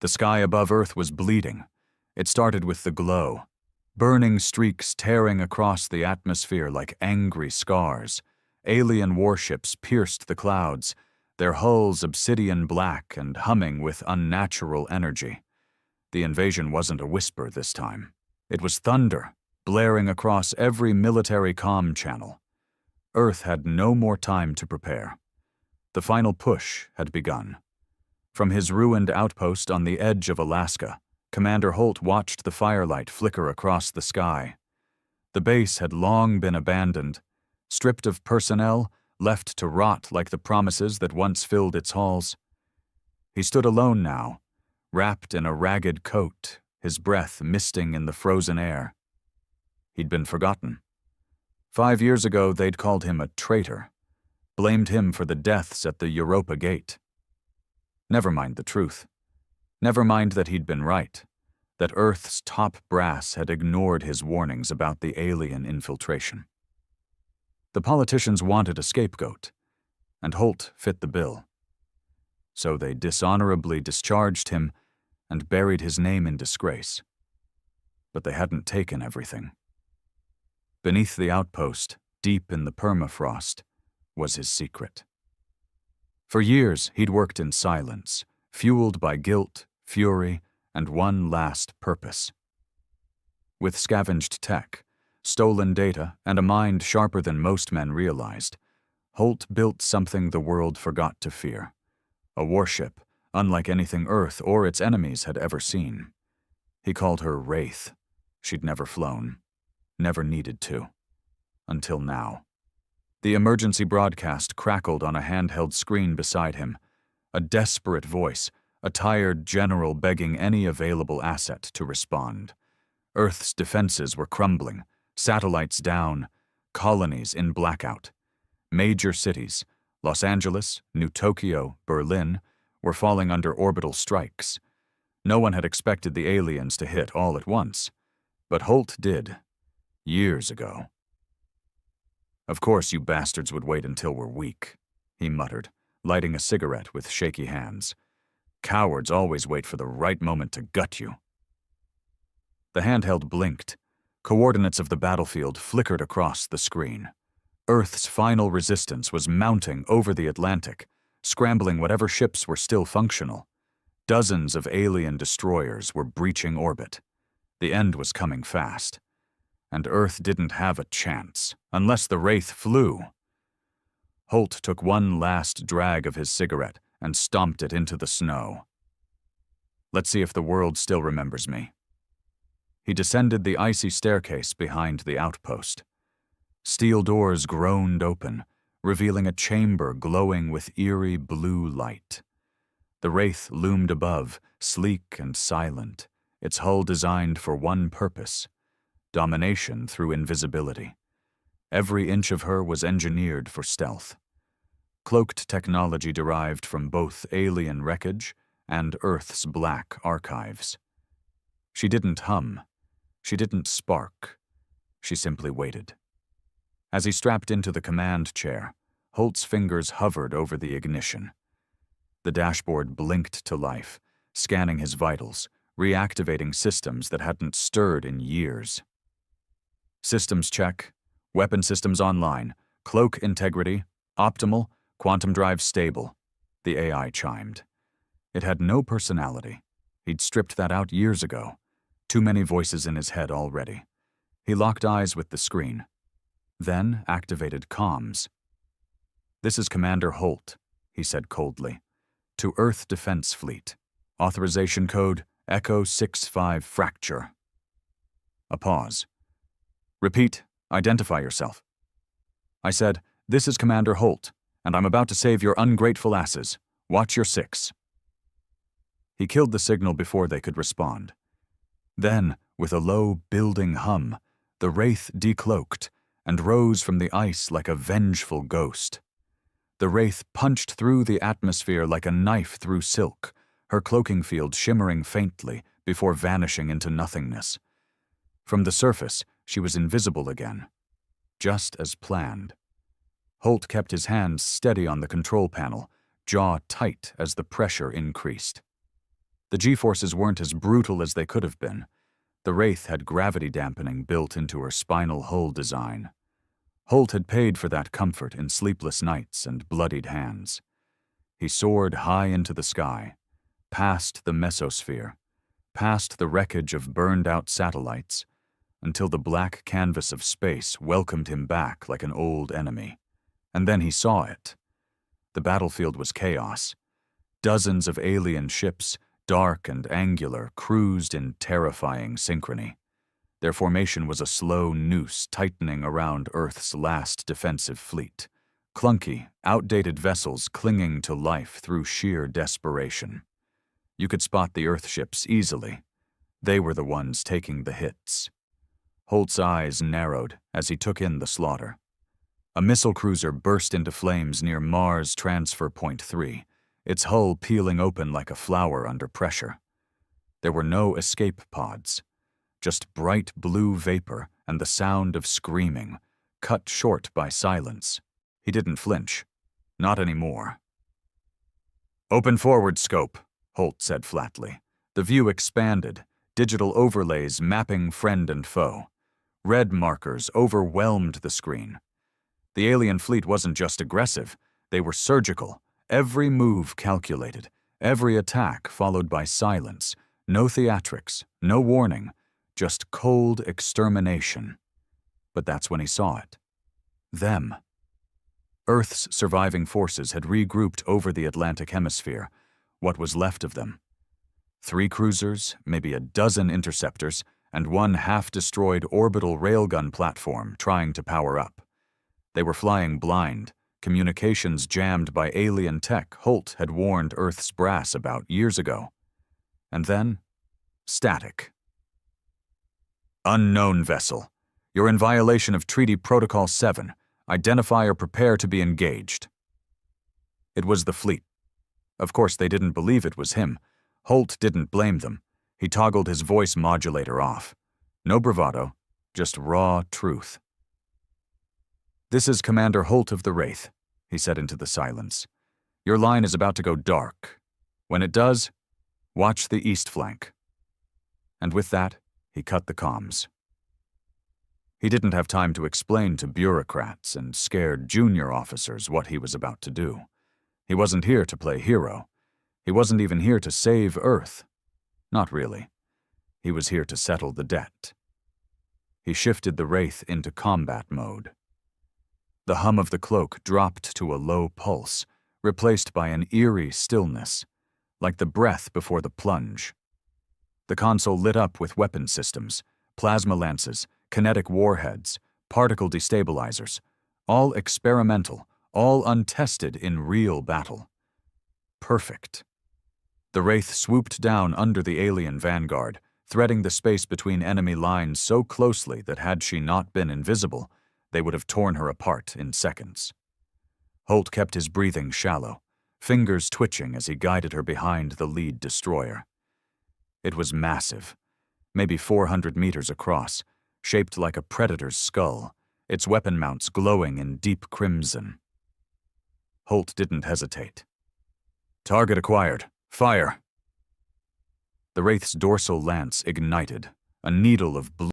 The sky above Earth was bleeding. It started with the glow, burning streaks tearing across the atmosphere like angry scars. Alien warships pierced the clouds, their hulls obsidian black and humming with unnatural energy. The invasion wasn't a whisper this time. It was thunder, blaring across every military comm channel. Earth had no more time to prepare. The final push had begun. From his ruined outpost on the edge of Alaska, Commander Holt watched the firelight flicker across the sky. The base had long been abandoned, stripped of personnel, left to rot like the promises that once filled its halls. He stood alone now, wrapped in a ragged coat, his breath misting in the frozen air. He'd been forgotten. 5 years ago, they'd called him a traitor, blamed him for the deaths at the Europa Gate. Never mind the truth. Never mind that he'd been right, that Earth's top brass had ignored his warnings about the alien infiltration. The politicians wanted a scapegoat, and Holt fit the bill. So they dishonorably discharged him and buried his name in disgrace. But they hadn't taken everything. Beneath the outpost, deep in the permafrost, was his secret. For years, he'd worked in silence, fueled by guilt, fury, and one last purpose. With scavenged tech, stolen data, and a mind sharper than most men realized, Holt built something the world forgot to fear. A warship, unlike anything Earth or its enemies had ever seen. He called her Wraith. She'd never flown. Never needed to. Until now. The emergency broadcast crackled on a handheld screen beside him. A desperate voice, a tired general begging any available asset to respond. Earth's defenses were crumbling, satellites down, colonies in blackout. Major cities, Los Angeles, New Tokyo, Berlin, were falling under orbital strikes. No one had expected the aliens to hit all at once, but Holt did, years ago. "Of course you bastards would wait until we're weak," he muttered, lighting a cigarette with shaky hands. "Cowards always wait for the right moment to gut you." The handheld blinked. Coordinates of the battlefield flickered across the screen. Earth's final resistance was mounting over the Atlantic, scrambling whatever ships were still functional. Dozens of alien destroyers were breaching orbit. The end was coming fast. And Earth didn't have a chance, unless the Wraith flew. Holt took one last drag of his cigarette and stomped it into the snow. Let's see if the world still remembers me. He descended the icy staircase behind the outpost. Steel doors groaned open, revealing a chamber glowing with eerie blue light. The Wraith loomed above, sleek and silent, its hull designed for one purpose: domination through invisibility. Every inch of her was engineered for stealth. Cloaked technology derived from both alien wreckage and Earth's black archives. She didn't hum. She didn't spark. She simply waited. As he strapped into the command chair, Holt's fingers hovered over the ignition. The dashboard blinked to life, scanning his vitals, reactivating systems that hadn't stirred in years. Systems check, weapon systems online, cloak integrity, optimal, quantum drive stable, the AI chimed. It had no personality. He'd stripped that out years ago. Too many voices in his head already. He locked eyes with the screen, then activated comms. "This is Commander Holt," he said coldly. "To Earth Defense Fleet. Authorization code Echo 65 Fracture." A pause. "Repeat, identify yourself." I said, "This is Commander Holt, and I'm about to save your ungrateful asses. Watch your six." He killed the signal before they could respond. Then, with a low, building hum, the Wraith decloaked and rose from the ice like a vengeful ghost. The Wraith punched through the atmosphere like a knife through silk, her cloaking field shimmering faintly before vanishing into nothingness. From the surface, she was invisible again, just as planned. Holt kept his hands steady on the control panel, jaw tight as the pressure increased. The G-forces weren't as brutal as they could have been. The Wraith had gravity dampening built into her spinal hull design. Holt had paid for that comfort in sleepless nights and bloodied hands. He soared high into the sky, past the mesosphere, past the wreckage of burned-out satellites, until the black canvas of space welcomed him back like an old enemy. And then he saw it. The battlefield was chaos. Dozens of alien ships, dark and angular, cruised in terrifying synchrony. Their formation was a slow noose tightening around Earth's last defensive fleet. Clunky, outdated vessels clinging to life through sheer desperation. You could spot the Earthships easily. They were the ones taking the hits. Holt's eyes narrowed as he took in the slaughter. A missile cruiser burst into flames near Mars Transfer Point 3, its hull peeling open like a flower under pressure. There were no escape pods, just bright blue vapor and the sound of screaming, cut short by silence. He didn't flinch. Not anymore. "Open forward scope," Holt said flatly. The view expanded, digital overlays mapping friend and foe. Red markers overwhelmed the screen. The alien fleet wasn't just aggressive, they were surgical, every move calculated, every attack followed by silence, no theatrics, no warning, just cold extermination. But that's when he saw it. Them. Earth's surviving forces had regrouped over the Atlantic Hemisphere, what was left of them. 3 cruisers, maybe a dozen interceptors, and 1 half-destroyed orbital railgun platform trying to power up. They were flying blind, communications jammed by alien tech Holt had warned Earth's brass about years ago. And then, static. "Unknown vessel. You're in violation of Treaty Protocol 7. Identify or prepare to be engaged." It was the fleet. Of course, they didn't believe it was him. Holt didn't blame them. He toggled his voice modulator off. No bravado, just raw truth. "This is Commander Holt of the Wraith," he said into the silence. "Your line is about to go dark. When it does, watch the east flank." And with that, he cut the comms. He didn't have time to explain to bureaucrats and scared junior officers what he was about to do. He wasn't here to play hero. He wasn't even here to save Earth. Not really. He was here to settle the debt. He shifted the Wraith into combat mode. The hum of the cloak dropped to a low pulse, replaced by an eerie stillness, like the breath before the plunge. The console lit up with weapon systems, plasma lances, kinetic warheads, particle destabilizers, all experimental, all untested in real battle. Perfect. The Wraith swooped down under the alien vanguard, threading the space between enemy lines so closely that had she not been invisible, they would have torn her apart in seconds. Holt kept his breathing shallow, fingers twitching as he guided her behind the lead destroyer. It was massive, maybe 400 meters across, shaped like a predator's skull, its weapon mounts glowing in deep crimson. Holt didn't hesitate. "Target acquired. Fire!" The Wraith's dorsal lance ignited, a needle of blue